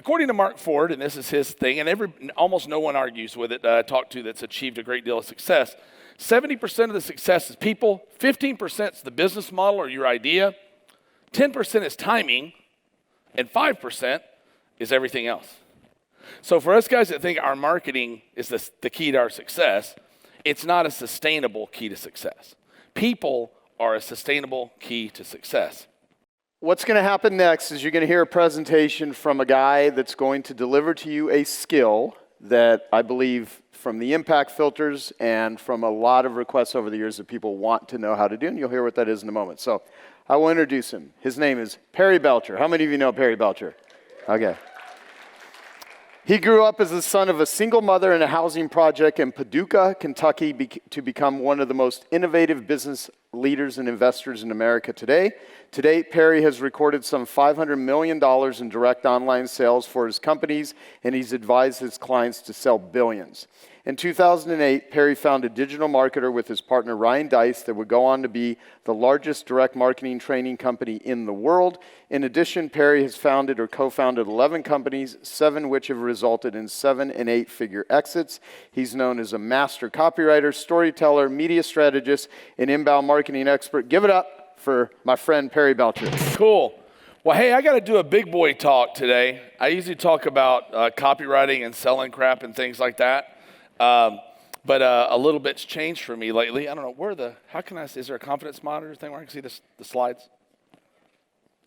according to Mark Ford, and this is his thing, and almost no one argues with it that I talked to that's achieved a great deal of success, 70% of the success is people, 15% is the business model or your idea, 10% is timing, and 5% is everything else. So for us guys that think our marketing is the key to our success, it's not a sustainable key to success. People are a sustainable key to success. What's going to happen next is you're going to hear a presentation from a guy that's going to deliver to you a skill that I believe from the impact filters and from a lot of requests over the years that people want to know how to do, and you'll hear what that is in a moment. So I will introduce him. His name is Perry Belcher. How many of you know Perry Belcher? Okay. He grew up as the son of a single mother in a housing project in Paducah, Kentucky, to become one of the most innovative business leaders and investors in America today. To date, Perry has recorded some $500 million in direct online sales for his companies, and he's advised his clients to sell billions. In 2008, Perry founded Digital Marketer with his partner Ryan Dice that would go on to be the largest direct marketing training company in the world. In addition, Perry has founded or co-founded 11 companies, 7 which have resulted in 7- and 8-figure exits. He's known as a master copywriter, storyteller, media strategist, and inbound marketing expert. Give it up for my friend Perry Belcher. Cool. Well, hey, I got to do a big boy talk today. I usually talk about copywriting and selling crap and things like that. But a little bit's changed for me lately. I don't know, how can I see, is there a confidence monitor thing where I can see the slides?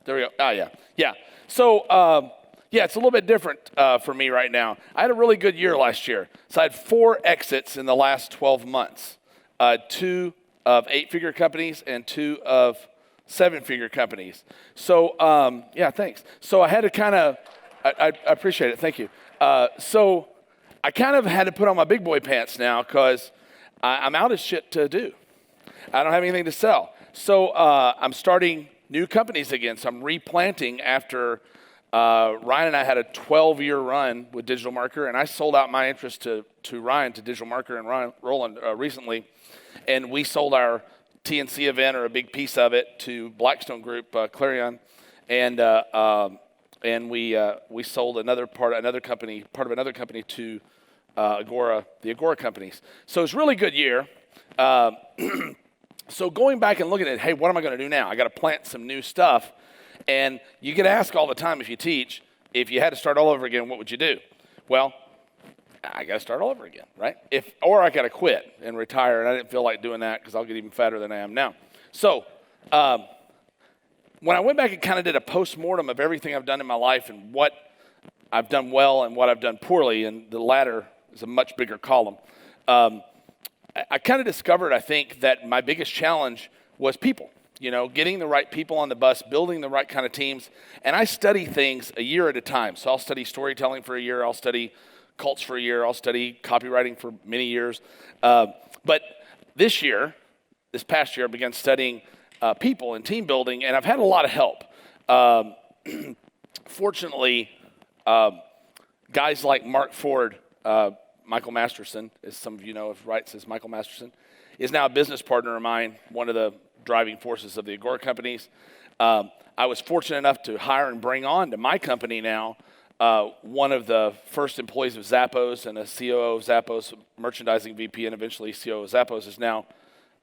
There we go. Oh, yeah. Yeah. So, it's a little bit different for me right now. I had a really good year last year. So I had 4 exits in the last 12 months. 2 of 8-figure companies and 2 of 7-figure companies. So, thanks. So I had to kind of, I appreciate it. Thank you. So I kind of had to put on my big boy pants now because I'm out of shit to do. I don't have anything to sell. So I'm starting new companies again. So I'm replanting after Ryan and I had a 12-year run with Digital Marketer, and I sold out my interest to Ryan, to Digital Marketer and Roland recently. And we sold our TNC event, or a big piece of it, to Blackstone Group, Clarion. And we sold another part of another company to Agora, the Agora companies. So it's a really good year. So going back and looking at, hey, what am I going to do now? I got to plant some new stuff. And you get asked all the time if you teach, if you had to start all over again, what would you do? Well, I got to start all over again, right? Or I got to quit and retire, and I didn't feel like doing that because I'll get even fatter than I am now. So when I went back and kind of did a post-mortem of everything I've done in my life and what I've done well and what I've done poorly, and the latter is a much bigger column, I kind of discovered, I think, that my biggest challenge was people. You know, getting the right people on the bus, building the right kind of teams. And I study things a year at a time. So I'll study storytelling for a year. I'll study cults for a year. I'll study copywriting for many years. But this past year, I began studying people and team building, and I've had a lot of help. Fortunately, guys like Mark Ford, Michael Masterson, as some of you know, writes as Michael Masterson, is now a business partner of mine, one of the driving forces of the Agora companies. I was fortunate enough to hire and bring on to my company now one of the first employees of Zappos and a COO of Zappos, merchandising VP, and eventually COO of Zappos is now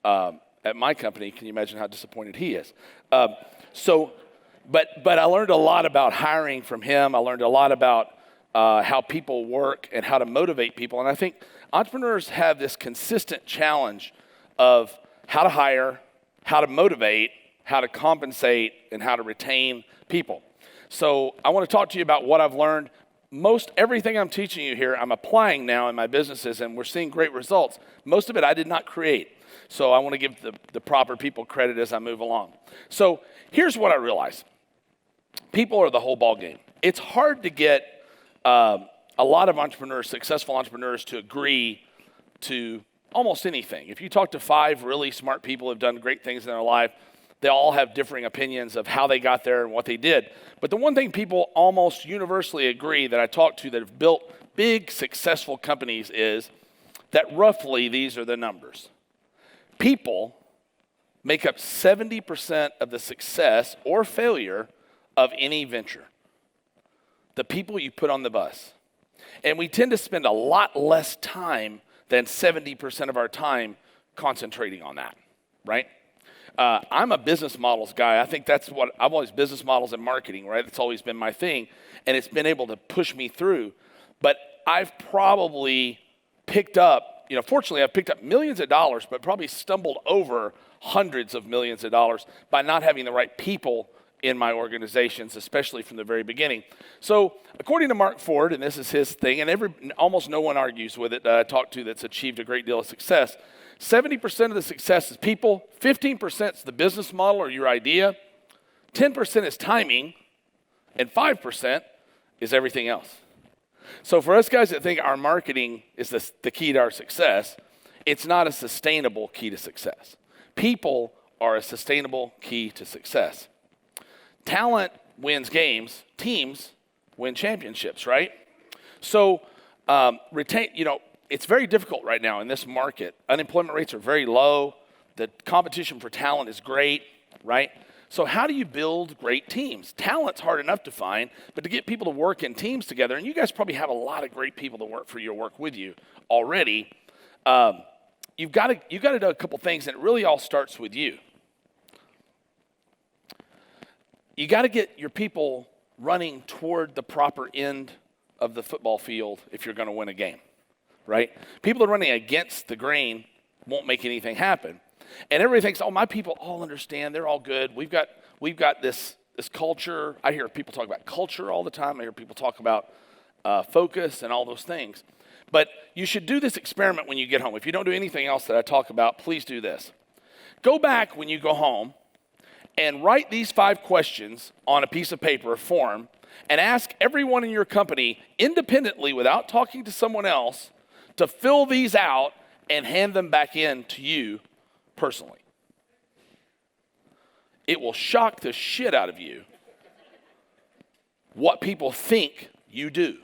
at my company. Can you imagine how disappointed he is? But I learned a lot about hiring from him. I learned a lot about how people work and how to motivate people. And I think entrepreneurs have this consistent challenge of how to hire, how to motivate, how to compensate, and how to retain people. So I want to talk to you about what I've learned. Most everything I'm teaching you here, I'm applying now in my businesses, and we're seeing great results. Most of it I did not create. So I want to give the proper people credit as I move along. So here's what I realized. People are the whole ball game. It's hard to get a lot of entrepreneurs, successful entrepreneurs, to agree to almost anything. If you talk to 5 really smart people who have done great things in their life, they all have differing opinions of how they got there and what they did. But the one thing people almost universally agree that I talk to that have built big, successful companies is that roughly these are the numbers. People make up 70% of the success or failure of any venture. the people you put on the bus. And we tend to spend a lot less time than 70% of our time concentrating on that, right? I'm a business models guy. I think that's what I've always business models and marketing, right? It's always been my thing, and it's been able to push me through. But I've probably picked up, fortunately I've picked up millions of dollars, but probably stumbled over hundreds of millions of dollars by not having the right people in my organizations, especially from the very beginning. So according to Mark Ford, and this is his thing, and almost no one argues with it that I talk to that's achieved a great deal of success, 70% of the success is people, 15% is the business model or your idea, 10% is timing, and 5% is everything else. So for us guys that think our marketing is the key to our success, it's not a sustainable key to success. People are a sustainable key to success. Talent wins games, teams win championships, right? So it's very difficult right now in this market. Unemployment rates are very low. The competition for talent is great, right? So how do you build great teams? Talent's hard enough to find, but to get people to work in teams together, and you guys probably have a lot of great people to work for you or work with you already, you've got to do a couple things, and it really all starts with you. You got to get your people running toward the proper end of the football field if you're going to win a game, right? People that are running against the grain won't make anything happen. And everybody thinks, oh, my people all understand. They're all good. We've got this culture. I hear people talk about culture all the time. I hear people talk about focus and all those things. But you should do this experiment when you get home. If you don't do anything else that I talk about, please do this. Go back when you go home and write these 5 questions on a piece of paper or form and ask everyone in your company independently without talking to someone else to fill these out and hand them back in to you personally. It will shock the shit out of you what people think you do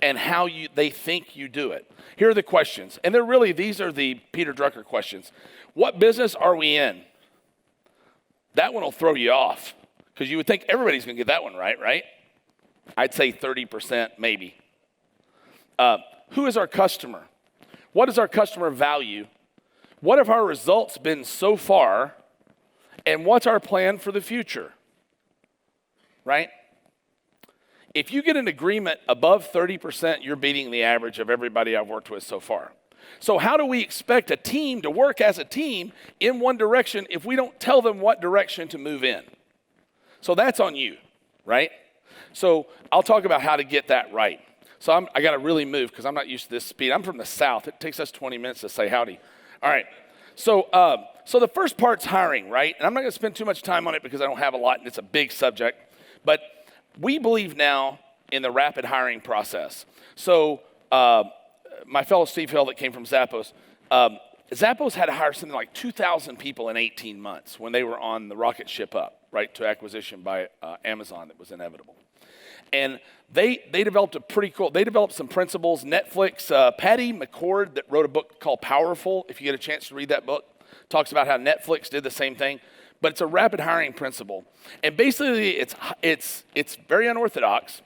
and how they think you do it. Here are the questions, and these are the Peter Drucker questions. What business are we in? That one will throw you off because you would think everybody's going to get that one right? I'd say 30% maybe. Who is our customer? What does our customer value? What have our results been so far? And what's our plan for the future? Right? If you get an agreement above 30%, you're beating the average of everybody I've worked with so far. So how do we expect a team to work as a team in one direction if we don't tell them what direction to move in? So that's on you, right? So I'll talk about how to get that right. So I got to really move because I'm not used to this speed. I'm from the South. It takes us 20 minutes to say howdy. All right. So the first part's hiring, right? And I'm not going to spend too much time on it because I don't have a lot, and it's a big subject. But we believe now in the rapid hiring process. So my fellow Steve Hill that came from Zappos, Zappos had to hire something like 2,000 people in 18 months when they were on the rocket ship up, right, to acquisition by Amazon that was inevitable. And they developed some principles. Netflix, Patty McCord that wrote a book called Powerful, if you get a chance to read that book, talks about how Netflix did the same thing. But it's a rapid hiring principle. And basically it's very unorthodox.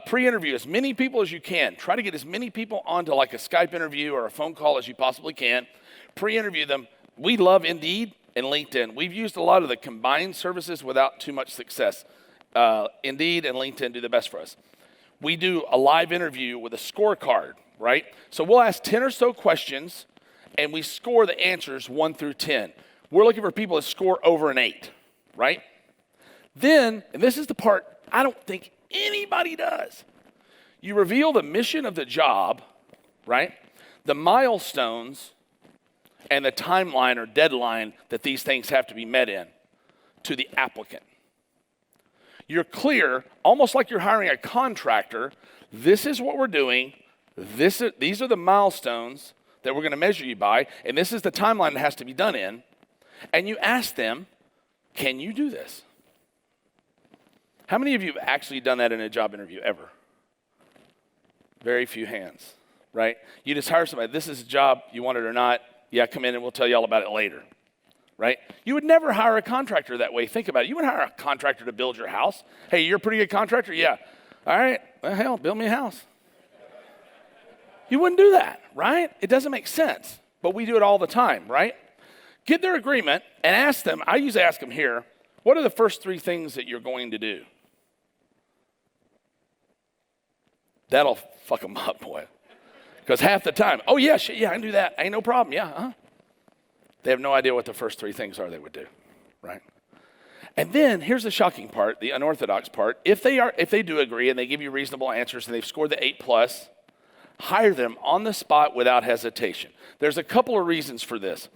Pre-interview as many people as you can. Try to get as many people onto like a Skype interview or a phone call as you possibly can. Pre-interview them. We love Indeed and LinkedIn. We've used a lot of the combined services without too much success. Indeed and LinkedIn do the best for us. We do a live interview with a scorecard, right? So we'll ask 10 or so questions, and we score the answers 1 through 10. We're looking for people that score over an 8, right? Then, and this is the part I don't think anybody does, you reveal the mission of the job, right? The milestones and the timeline or deadline that these things have to be met in to the applicant. You're clear, almost like you're hiring a contractor. This is what we're doing. These are the milestones that we're going to measure you by, and this is the timeline that has to be done in. And you ask them, can you do this? How many of you have actually done that in a job interview ever? Very few hands, right? You just hire somebody. This is a job, you want it or not. Yeah, come in and we'll tell you all about it later, right? You would never hire a contractor that way. Think about it. You would hire a contractor to build your house. Hey, you're a pretty good contractor? Yeah. All right, well, hell, build me a house. You wouldn't do that, right? It doesn't make sense, but we do it all the time, right? Get their agreement and ask them. I usually ask them here, what are the first 3 things that you're going to do? That'll fuck them up, boy. Because half the time, oh, yeah, shit, yeah, I can do that. Ain't no problem, yeah, They have no idea what the first 3 things are they would do, right? And then here's the shocking part, the unorthodox part. If they do agree and they give you reasonable answers and they've scored the 8+, hire them on the spot without hesitation. There's a couple of reasons for this.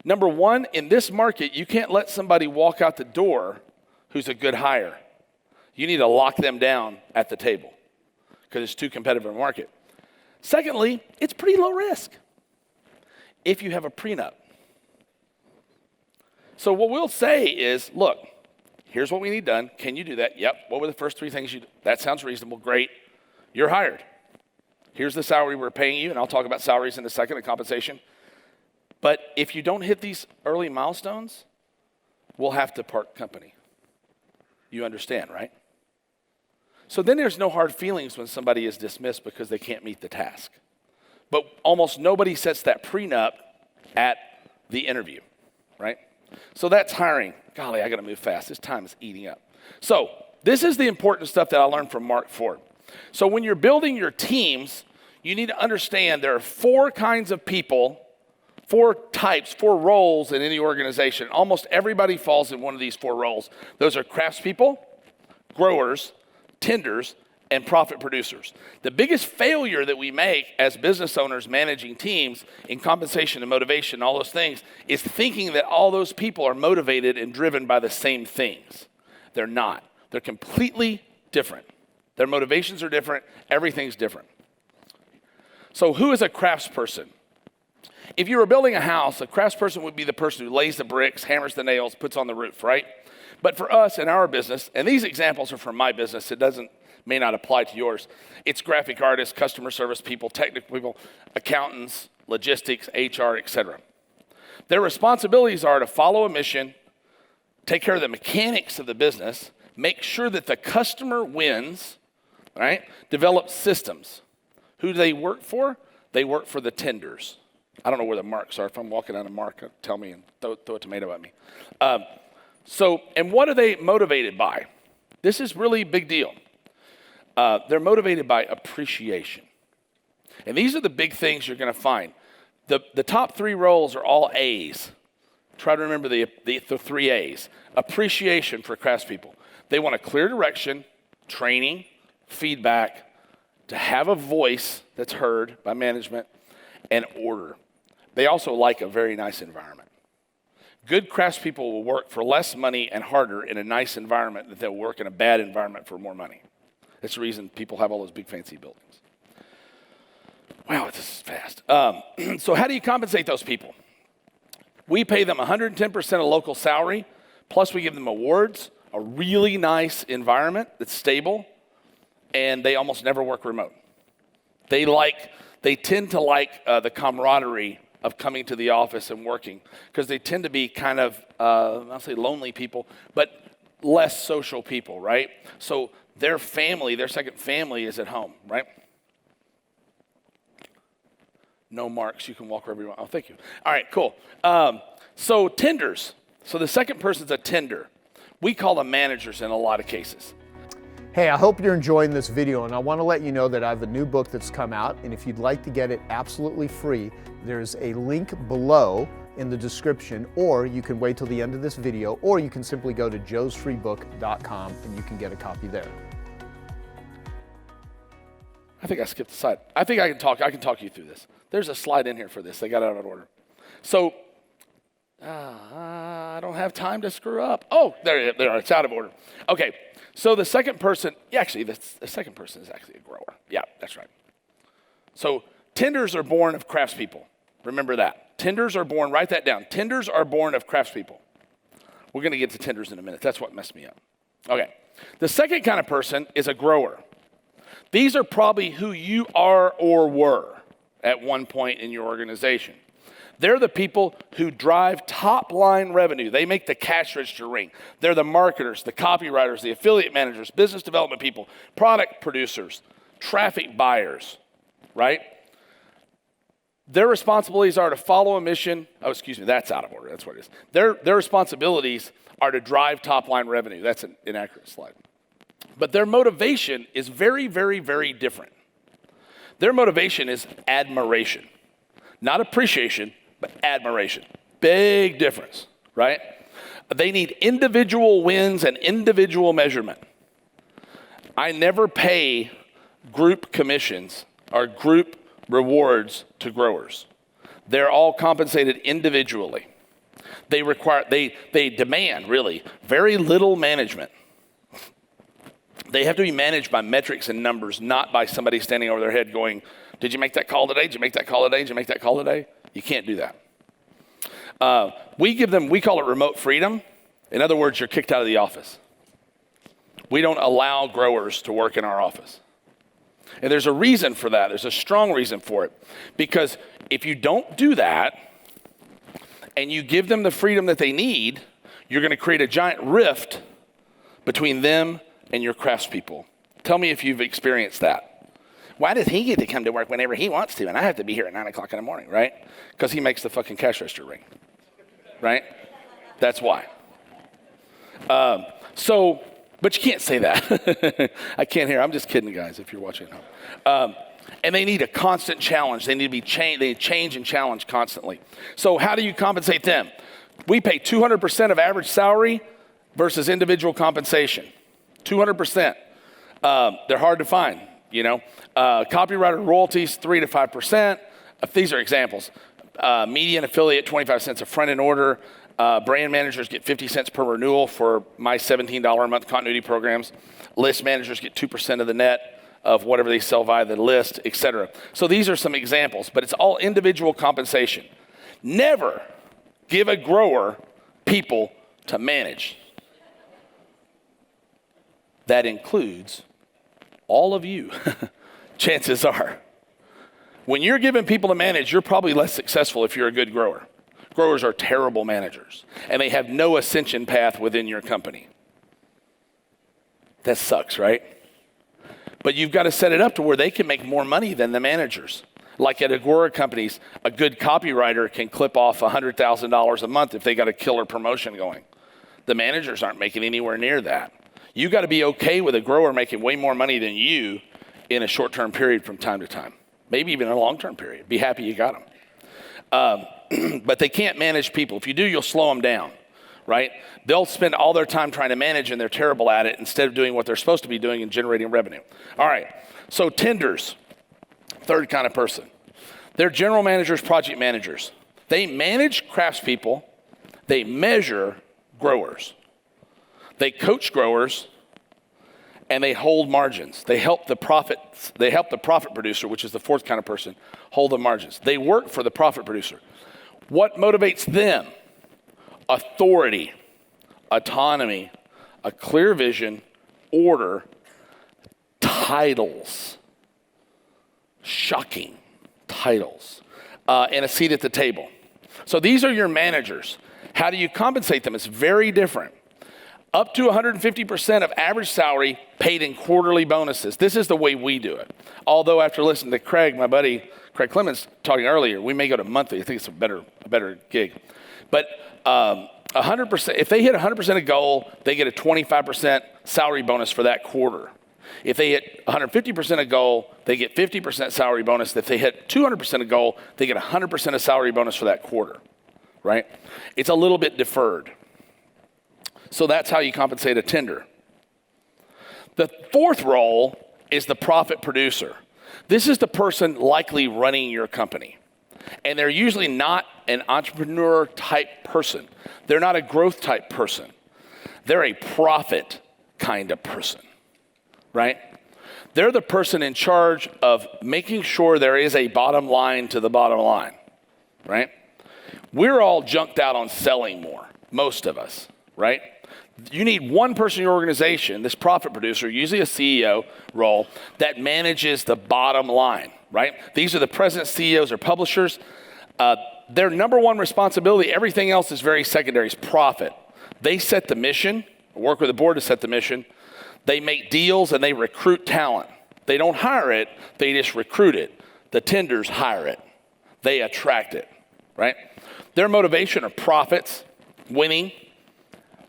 Number one, in this market, you can't let somebody walk out the door who's a good hire. You need to lock them down at the table because it's too competitive a market. Secondly, it's pretty low risk if you have a prenup. So what we'll say is, look, here's what we need done. Can you do that? Yep. What were the first 3 things you did? That sounds reasonable. Great. You're hired. Here's the salary we're paying you, and I'll talk about salaries in a second and compensation. But if you don't hit these early milestones, we'll have to part company. You understand, right? So then there's no hard feelings when somebody is dismissed because they can't meet the task. But almost nobody sets that prenup at the interview, right? So that's hiring. Golly, I got to move fast. This time is eating up. So this is the important stuff that I learned from Mark Ford. So when you're building your teams, you need to understand there are 4 kinds of people, 4 types, 4 roles in any organization. Almost everybody falls in one of these 4 roles. Those are craftspeople, growers, tenders, and profit producers. The biggest failure that we make as business owners managing teams in compensation and motivation, all those things, is thinking that all those people are motivated and driven by the same things. They're not. They're completely different. Their motivations are different. Everything's different. So who is a craftsperson? If you were building a house, a craftsperson would be the person who lays the bricks, hammers the nails, puts on the roof, right? But for us in our business, and these examples are from my business, may not apply to yours. It's graphic artists, customer service people, technical people, accountants, logistics, HR, etc. Their responsibilities are to follow a mission, take care of the mechanics of the business, make sure that the customer wins, right? Develop systems. Who do they work for? They work for the tenders. I don't know where the marks are. If I'm walking on a mark, tell me and throw a tomato at me. And what are they motivated by? This is really a big deal. They're motivated by appreciation. And these are the big things you're going to find. The top 3 roles are all A's. Try to remember the 3 A's. Appreciation for craftspeople. They want a clear direction, training, feedback, to have a voice that's heard by management, and order. They also like a very nice environment. Good craftspeople will work for less money and harder in a nice environment than they'll work in a bad environment for more money. That's the reason people have all those big fancy buildings. Wow, this is fast. So how do you compensate those people? We pay them 110% of local salary, plus we give them awards, a really nice environment that's stable, and they almost never work remote. They tend to like the camaraderie of coming to the office and working because they tend to be kind of, I'll say lonely people, but less social people, right? So their family, their second family is at home, right? No marks, you can walk wherever you want. Oh, thank you. All right, cool. So tenders. So the second person's a tender. We call them managers in a lot of cases. Hey, I hope you're enjoying this video, and I want to let you know that I have a new book that's come out, and if you'd like to get it absolutely free, there's a link below in the description, or you can wait till the end of this video, or you can simply go to joesfreebook.com and you can get a copy there. I think I skipped a slide. I think I can talk you through this. There's a slide in here for this. They got it out of order. So, I don't have time to screw up. Oh, there, it's out of order. Okay, so the second person, the second person is actually a grower. Yeah, that's right. So tenders are born of craftspeople. Remember that. Tenders are born, write that down. Tenders are born of craftspeople. We're going to get to tenders in a minute. That's what messed me up. Okay, the second kind of person is a grower. These are probably who you are or were at one point in your organization. They're the people who drive top line revenue. They make the cash register ring. They're the marketers, the copywriters, the affiliate managers, business development people, product producers, traffic buyers, right? Their responsibilities are to follow a mission. Oh, excuse me, that's out of order. That's what it is. Their responsibilities are to drive top line revenue. That's an inaccurate slide. But their motivation is very, very, very different. Their motivation is admiration. Not appreciation, but admiration. Big difference, right? They need individual wins and individual measurement. I never pay group commissions or group rewards to growers. They're all compensated individually. They demand, really, very little management. They have to be managed by metrics and numbers, not by somebody standing over their head going, did you make that call today? Did you make that call today? Did you make that call today? You can't do that. We call it remote freedom. In other words, you're kicked out of the office. We don't allow growers to work in our office. And there's a reason for that. There's a strong reason for it. Because if you don't do that and you give them the freedom that they need, you're going to create a giant rift between them and your craftspeople. Tell me if you've experienced that. Why does he get to come to work whenever he wants to and I have to be here at 9 o'clock in the morning, right? Because he makes the fucking cash register ring, right? That's why. But you can't say that. I can't hear. I'm just kidding, guys, if you're watching at home. And they need a constant challenge. They need to be they change and challenge constantly. So how do you compensate them? We pay 200% of average salary versus individual compensation. 200%. They're hard to find, you know. Copywriter royalties, 3 to 5%. These are examples. Media and affiliate, 25 cents a front-end order. Brand managers get 50 cents per renewal for my $17 a month continuity programs. List managers get 2% of the net of whatever they sell via the list, et cetera. So these are some examples, but it's all individual compensation. Never give a grower people to manage. That includes all of you, chances are. When you're giving people to manage, you're probably less successful if you're a good grower. Growers are terrible managers, and they have no ascension path within your company. That sucks, right? But you've got to set it up to where they can make more money than the managers. Like at Agora companies, a good copywriter can clip off $100,000 a month if they got a killer promotion going. The managers aren't making anywhere near that. You got to be okay with a grower making way more money than you in a short-term period from time to time. Maybe even a long-term period. Be happy you got them. But they can't manage people. If you do, you'll slow them down, right? They'll spend all their time trying to manage and they're terrible at it instead of doing what they're supposed to be doing and generating revenue. All right, so tenders, third kind of person. They're general managers, project managers. They manage craftspeople. They measure growers. They coach growers, and they hold margins. They help the profit producer, which is the fourth kind of person, hold the margins. They work for the profit producer. What motivates them? Authority, autonomy, a clear vision, order, titles, shocking titles, and a seat at the table. So these are your managers. How do you compensate them? It's very different. Up to 150% of average salary paid in quarterly bonuses. This is the way we do it. Although after listening to Craig, my buddy, Craig Clemens, talking earlier, we may go to monthly. I think it's a better gig. But 100%, if they hit 100% of goal, they get a 25% salary bonus for that quarter. If they hit 150% of goal, they get 50% salary bonus. If they hit 200% of goal, they get 100% of salary bonus for that quarter, right? It's a little bit deferred. So that's how you compensate a tender. The fourth role is the profit producer. This is the person likely running your company. And they're usually not an entrepreneur type person. They're not a growth type person. They're a profit kind of person, right? They're the person in charge of making sure there is a bottom line to the bottom line, right? We're all junked out on selling more, most of us, right? You need one person in your organization, this profit producer, usually a CEO role, that manages the bottom line, right? These are the presidents, CEOs, or publishers. their number one responsibility, everything else is very secondary, is profit. They set the mission, work with the board to set the mission. They make deals and they recruit talent. They don't hire it, they just recruit it. The tenders hire it. They attract it, right? Their motivation are profits, winning,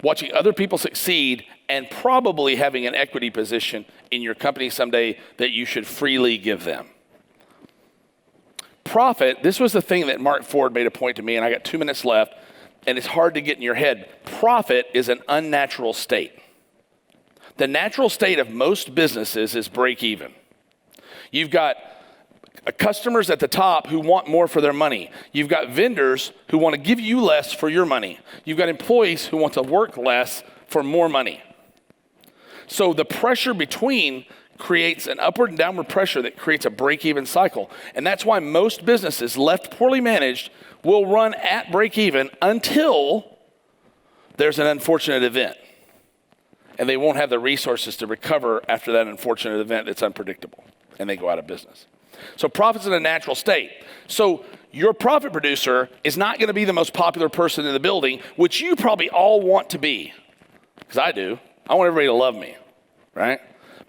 watching other people succeed, and probably having an equity position in your company someday that you should freely give them. Profit, this was the thing that Mark Ford made a point to me, and I got 2 minutes left, and it's hard to get in your head. Profit is an unnatural state. The natural state of most businesses is break even. You've got customers at the top who want more for their money. You've got vendors who want to give you less for your money. You've got employees who want to work less for more money. So the pressure between creates an upward and downward pressure that creates a break-even cycle. And that's why most businesses, left poorly managed, will run at break-even until there's an unfortunate event. And they won't have the resources to recover after that unfortunate event that's unpredictable. And they go out of business. So profit's in a natural state. So your profit producer is not going to be the most popular person in the building, which you probably all want to be. Because I do. I want everybody to love me, right?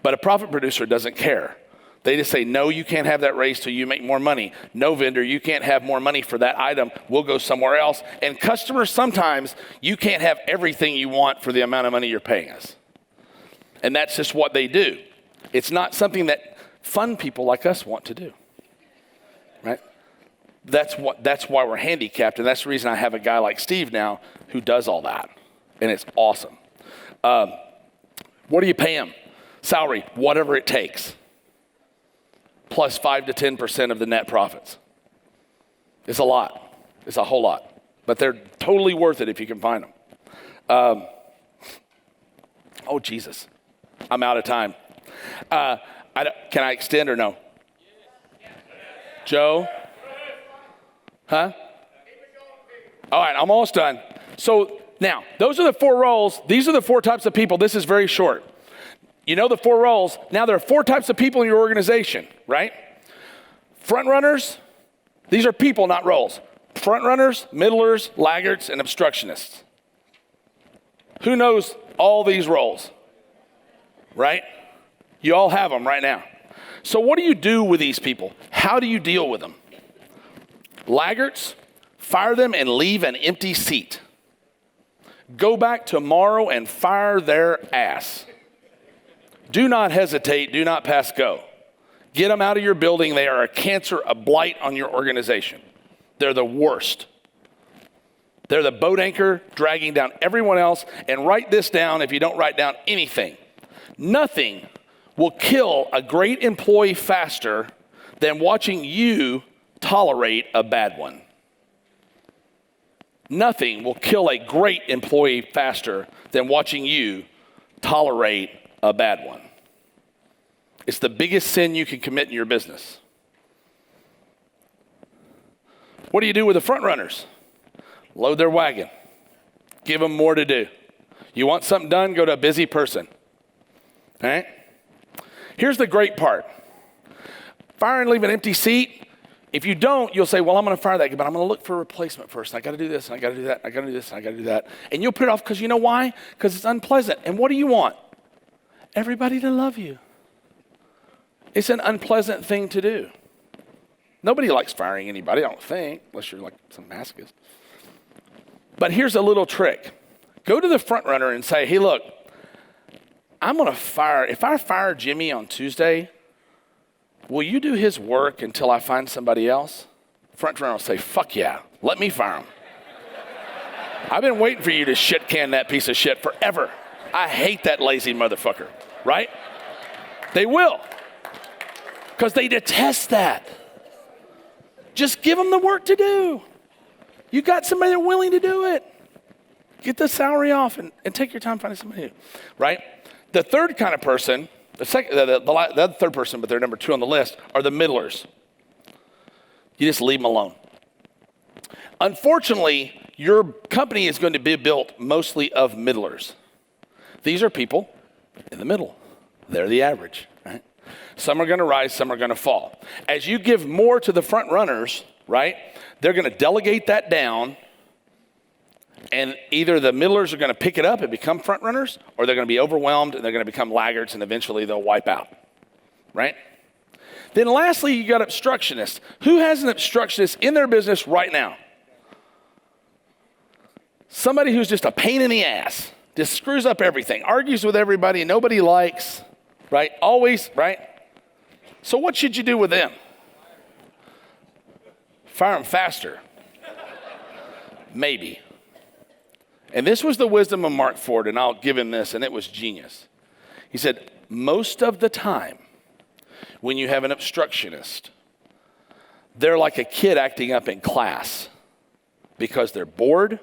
But a profit producer doesn't care. They just say, no, you can't have that raise till you make more money. No, vendor, you can't have more money for that item. We'll go somewhere else. And customers, sometimes you can't have everything you want for the amount of money you're paying us. And that's just what they do. It's not something that fun people like us want to do, right? That's why we're handicapped, and that's the reason I have a guy like Steve now who does all that, and it's awesome. What do you pay him? Salary, whatever it takes, plus 5 to 10% of the net profits. It's a lot. It's a whole lot, but they're totally worth it if you can find them. Oh, Jesus. I'm out of time. Can I extend or no? Joe? Huh? All right, I'm almost done. So now, those are the 4 roles. These are the 4 types of people. This is very short. You know the 4 roles. Now there are 4 types of people in your organization, right? Front runners. These are people, not roles. Front runners, middlers, laggards, and obstructionists. Who knows all these roles? Right? You all have them right now. So what do you do with these people? How do you deal with them? Laggards, fire them and leave an empty seat. Go back tomorrow and fire their ass. Do not hesitate. Do not pass go. Get them out of your building. They are a cancer, a blight on your organization. They're the worst. They're the boat anchor dragging down everyone else. And write this down if you don't write down anything. Nothing will kill a great employee faster than watching you tolerate a bad one. Nothing will kill a great employee faster than watching you tolerate a bad one. It's the biggest sin you can commit in your business. What do you do with the front runners? Load their wagon. Give them more to do. You want something done? Go to a busy person. All right? Here's the great part. Fire and leave an empty seat. If you don't, you'll say, well, I'm going to fire that guy, but I'm going to look for a replacement first. I got to do this, and I got to do that, and I got to do this, and I got to do that. And you'll put it off because you know why? Because it's unpleasant. And what do you want? Everybody to love you. It's an unpleasant thing to do. Nobody likes firing anybody, I don't think, unless you're like some masochist. But here's a little trick. Go to the front runner and say, hey, look, I'm going to fire, if I fire Jimmy on Tuesday, will you do his work until I find somebody else? Front runner will say, fuck yeah, let me fire him. I've been waiting for you to shit can that piece of shit forever. I hate that lazy motherfucker, right? They will, because they detest that. Just give them the work to do. You got somebody that's willing to do it. Get the salary off and take your time finding somebody new, right? The third kind of person, the third person, but they're number 2 on the list, are the middlers. You just leave them alone. Unfortunately, your company is going to be built mostly of middlers. These are people in the middle. They're the average, right? Some are going to rise, some are going to fall. As you give more to the front runners, right, they're going to delegate that down, and either the middlers are going to pick it up and become front runners, or they're going to be overwhelmed and they're going to become laggards, and eventually they'll wipe out, right? Then lastly, you got obstructionists. Who has an obstructionist in their business right now? Somebody who's just a pain in the ass, just screws up everything, argues with everybody, nobody likes, right? Always, right? So what should you do with them? Fire them faster. Maybe. And this was the wisdom of Mark Ford, and I'll give him this, and it was genius. He said, most of the time, when you have an obstructionist, they're like a kid acting up in class because they're bored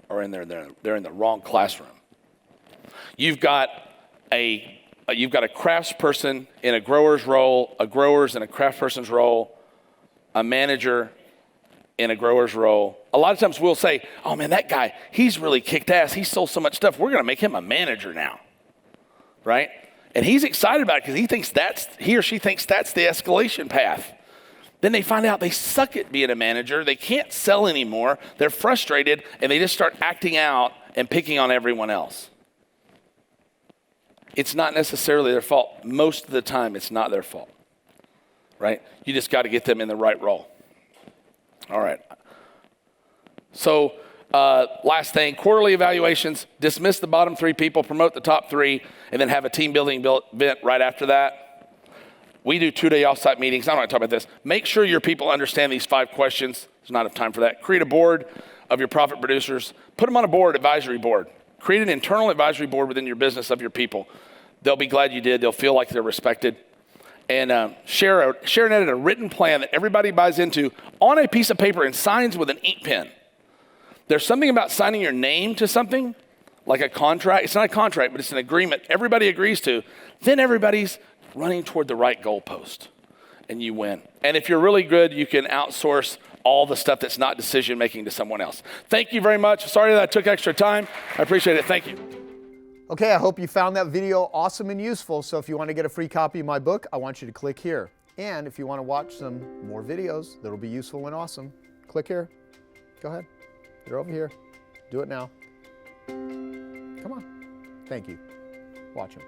or they're in the wrong classroom. You've got a craftsperson in a grower's role, a grower's in a craftsperson's role, a manager in a grower's role. A lot of times we'll say, oh man, that guy, he's really kicked ass. He sold so much stuff. We're going to make him a manager now, right? And he's excited about it because he or she thinks that's the escalation path. Then they find out they suck at being a manager. They can't sell anymore. They're frustrated, and they just start acting out and picking on everyone else. It's not necessarily their fault. Most of the time, it's not their fault, right? You just got to get them in the right role. All right. So last thing, quarterly evaluations, dismiss the bottom 3 people, promote the top 3, and then have a team building event right after that. We do 2-day offsite meetings. I'm not going to talk about this. Make sure your people understand these 5 questions. There's not enough time for that. Create a board of your profit producers. Put them on a board, advisory board. Create an internal advisory board within your business of your people. They'll be glad you did. They'll feel like they're respected. And share and edit a written plan that everybody buys into on a piece of paper and signs with an ink pen. There's something about signing your name to something, like a contract. It's not a contract, but it's an agreement everybody agrees to. Then everybody's running toward the right goalpost, and you win. And if you're really good, you can outsource all the stuff that's not decision-making to someone else. Thank you very much. Sorry that I took extra time. I appreciate it. Thank you. Okay, I hope you found that video awesome and useful. So if you want to get a free copy of my book, I want you to click here. And if you want to watch some more videos that'll be useful and awesome, click here. Go ahead. They're over here. Do it now. Come on. Thank you. Watch them.